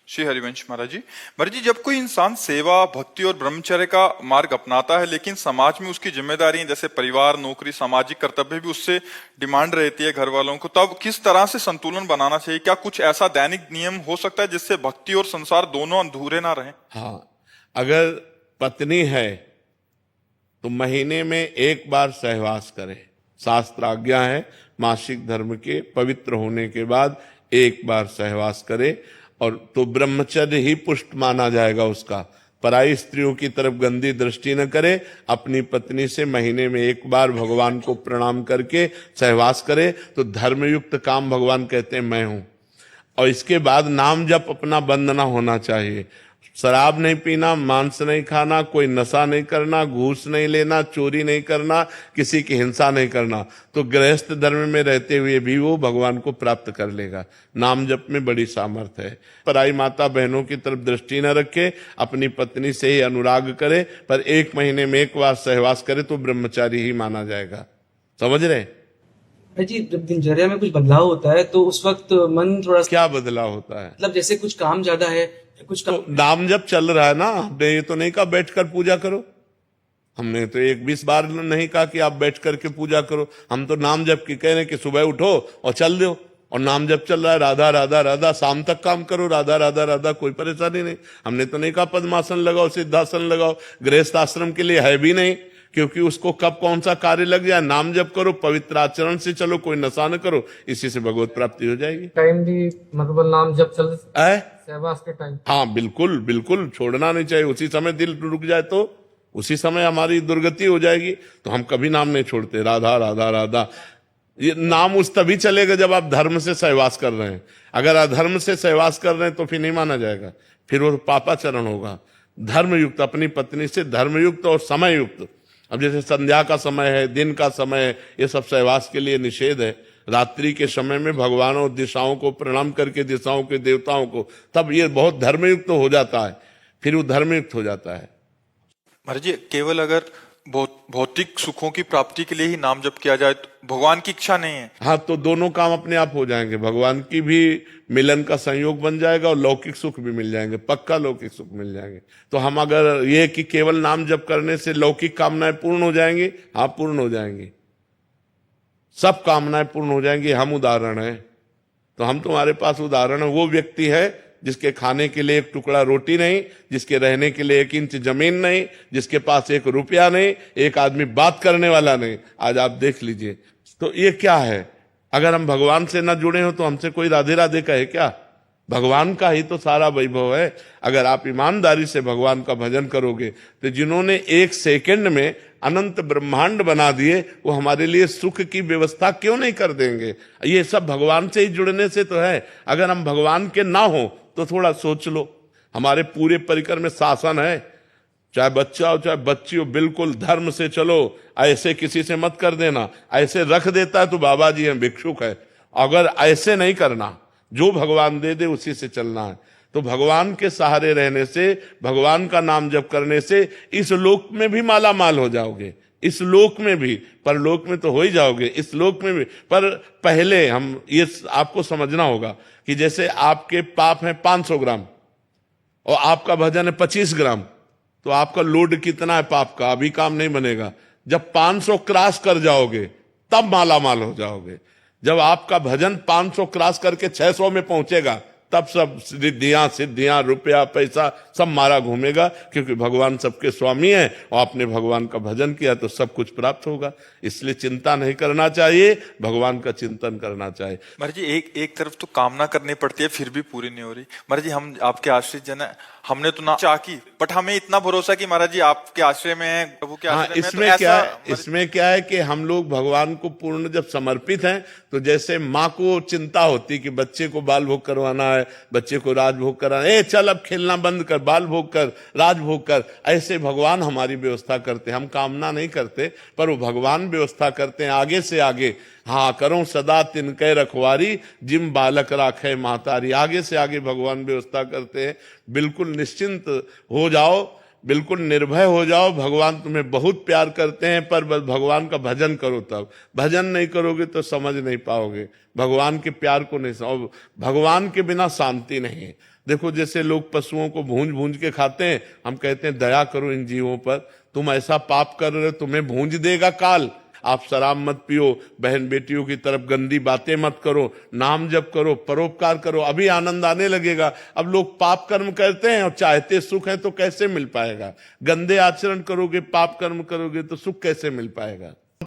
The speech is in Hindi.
श्री हरिवंश महाराज जी, जब कोई इंसान सेवा, भक्ति और ब्रह्मचर्य का मार्ग अपनाता है, लेकिन समाज में उसकी जिम्मेदारियां जैसे परिवार, नौकरी, सामाजिक कर्तव्य भी उससे डिमांड रहती है घर वालों को, तब किस तरह से संतुलन बनाना चाहिए? क्या कुछ ऐसा दैनिक नियम हो सकता है जिससे भक्ति और संसार दोनों अधूरे ना रहें? हाँ, अगर पत्नी है तो महीने में एक बार सहवास करे। शास्त्र आज्ञा है मासिक धर्म के पवित्र होने के बाद एक बार सहवास करे, और तो ब्रह्मचर्य ही पुष्ट माना जाएगा उसका। पराई स्त्रियों की तरफ गंदी दृष्टि न करे, अपनी पत्नी से महीने में एक बार भगवान को प्रणाम करके सहवास करे तो धर्मयुक्त काम भगवान कहते हैं मैं हूं। और इसके बाद नाम जप अपना बंद ना होना चाहिए। शराब नहीं पीना, मांस नहीं खाना, कोई नशा नहीं करना, घूस नहीं लेना, चोरी नहीं करना, किसी की हिंसा नहीं करना, तो गृहस्थ धर्म में रहते हुए भी वो भगवान को प्राप्त कर लेगा। नाम जप में बड़ी सामर्थ्य है। पराई माता बहनों की तरफ दृष्टि न रखे, अपनी पत्नी से ही अनुराग करे, पर एक महीने में एक बार सहवास करे तो ब्रह्मचारी ही माना जाएगा। समझ रहे जी? जब दिनचर्या में कुछ बदलाव होता है तो उस वक्त मन थोड़ा क्या बदलाव होता है? मतलब जैसे कुछ काम ज्यादा है, कुछ तो नाम जब चल रहा है ना, हमने ये तो नहीं कहा बैठकर पूजा करो। हमने तो 20 बार नहीं कहा कि आप बैठ करके पूजा करो। हम तो नाम जप की कह रहे कि सुबह उठो और चल दो, और नाम जप चल रहा है राधा राधा राधा, शाम तक काम करो राधा राधा राधा, कोई परेशानी नहीं। हमने तो नहीं कहा पद्मासन लगाओ, सिद्धासन लगाओ, गृहस्थ आश्रम के लिए है भी नहीं, क्योंकि उसको कब कौन सा कार्य लग जाए। नाम जप करो, पवित्र आचरण से चलो, कोई नशा न करो, इसी से भगवत प्राप्ति हो जाएगी। टाइम भी मतलब नाम जप चल सहवास के टाइम, हाँ बिल्कुल बिल्कुल, छोड़ना नहीं चाहिए। उसी समय दिल रुक जाए तो उसी समय हमारी दुर्गति हो जाएगी। तो हम कभी नाम नहीं छोड़ते, राधा राधा राधा। ये नाम उस तभी चलेगा जब आप धर्म से सहवास कर रहे हैं। अगर अधर्म से सहवास कर रहे हैं तो फिर नहीं माना जाएगा, फिर वो पापाचरण होगा। धर्मयुक्त, अपनी पत्नी से धर्मयुक्त और समययुक्त। अब जैसे संध्या का समय है, दिन का समय है, ये सब सहवास के लिए निषेध है। रात्रि के समय में भगवान और दिशाओं को प्रणाम करके, दिशाओं के देवताओं को, तब ये बहुत धर्मयुक्त हो जाता है, फिर वो धर्मयुक्त हो जाता है। महाराज जी, केवल अगर भौतिक सुखों की प्राप्ति के लिए ही नाम जप किया जाए तो भगवान की इच्छा नहीं है? हाँ, तो दोनों काम अपने आप हो जाएंगे। भगवान की भी मिलन का संयोग बन जाएगा और लौकिक सुख भी मिल जाएंगे, पक्का लौकिक सुख मिल जाएंगे। तो हम अगर ये कि केवल नाम जप करने से लौकिक कामनाएं पूर्ण हो जाएंगी, हाँ पूर्ण हो जाएंगी, सब कामनाएं पूर्ण हो जाएंगी। हम उदाहरण है, तो हम तुम्हारे पास उदाहरण है। वो व्यक्ति है जिसके खाने के लिए एक टुकड़ा रोटी नहीं, जिसके रहने के लिए 1 इंच जमीन नहीं, जिसके पास 1 रुपया नहीं, एक आदमी बात करने वाला नहीं। आज आप देख लीजिए, तो ये क्या है? अगर हम भगवान से न जुड़े हो तो हमसे कोई राधे राधे कहे क्या? भगवान का ही तो सारा वैभव है। अगर आप ईमानदारी से भगवान का भजन करोगे तो जिन्होंने 1 सेकंड में अनंत ब्रह्मांड बना दिए, वो हमारे लिए सुख की व्यवस्था क्यों नहीं कर देंगे? ये सब भगवान से ही जुड़ने से तो है। अगर हम भगवान के ना हो तो थोड़ा सोच लो, हमारे पूरे परिकर में शासन है, चाहे बच्चा हो चाहे बच्ची हो, बिल्कुल धर्म से चलो, ऐसे किसी से मत कर देना। ऐसे रख देता है तो बाबा जी हैं, भिक्षुक है। अगर ऐसे नहीं करना, जो भगवान दे दे उसी से चलना है। तो भगवान के सहारे रहने से, भगवान का नाम जप करने से इस लोक में भी माला माल हो जाओगे, इस लोक में भी, परलोक में तो हो ही जाओगे, इस लोक में भी। पर पहले हम ये आपको समझना होगा कि जैसे आपके पाप हैं 500 ग्राम और आपका भजन है 25 ग्राम, तो आपका लोड कितना है पाप का? अभी काम नहीं बनेगा। जब 500 क्रॉस कर जाओगे तब माला माल हो जाओगे। जब आपका भजन 500 क्रॉस करके 600 में पहुंचेगा, तब सब सिद्धियां, रुपया, पैसा सब मारा घूमेगा, क्योंकि भगवान सबके स्वामी है और आपने भगवान का भजन किया तो सब कुछ प्राप्त होगा। इसलिए चिंता नहीं करना चाहिए, भगवान का चिंतन करना चाहिए। महाराज जी, एक तरफ तो कामना करनी पड़ती है, फिर भी पूरी नहीं हो रही। महाराज जी, हम आपके आश्रित जन है, हमने तो ना चाह की, बट हमें इतना भरोसा कि महाराज जी आपके आश्रय में है, प्रभु के आश्रय में। इसमें क्या है, इसमें क्या है कि हम लोग भगवान को पूर्ण जब समर्पित हैं, तो जैसे माँ को चिंता होती कि बच्चे को बाल भोग करवाना है, बच्चे को राजभोग कराना है, चल अब खेलना बंद कर, बाल भोग कर, राजभोग कर, ऐसे भगवान हमारी व्यवस्था करते हैं। हम कामना नहीं करते, पर वो भगवान व्यवस्था करते हैं आगे से आगे। हाँ, करो सदा तिनके रखवारी, जिम बालक राखे महतारी। आगे से आगे भगवान व्यवस्था करते हैं। बिल्कुल निश्चिंत हो जाओ, बिल्कुल निर्भय हो जाओ। भगवान तुम्हें बहुत प्यार करते हैं, पर बस भगवान का भजन करो। तब भजन नहीं करोगे तो समझ नहीं पाओगे, भगवान के प्यार को नहीं समझ। भगवान के बिना शांति नहीं है। देखो जैसे लोग पशुओं को भूंज भूंज के खाते हैं, हम कहते हैं दया करो इन जीवों पर, तुम ऐसा पाप कर रहे हो, तुम्हें भूंज देगा काल। आप शराब मत पियो, बहन बेटियों की तरफ गंदी बातें मत करो, नाम जप करो, परोपकार करो, अभी आनंद आने लगेगा। अब लोग पाप कर्म करते हैं और चाहते सुख है, तो कैसे मिल पाएगा? गंदे आचरण करोगे, पाप कर्म करोगे तो सुख कैसे मिल पाएगा?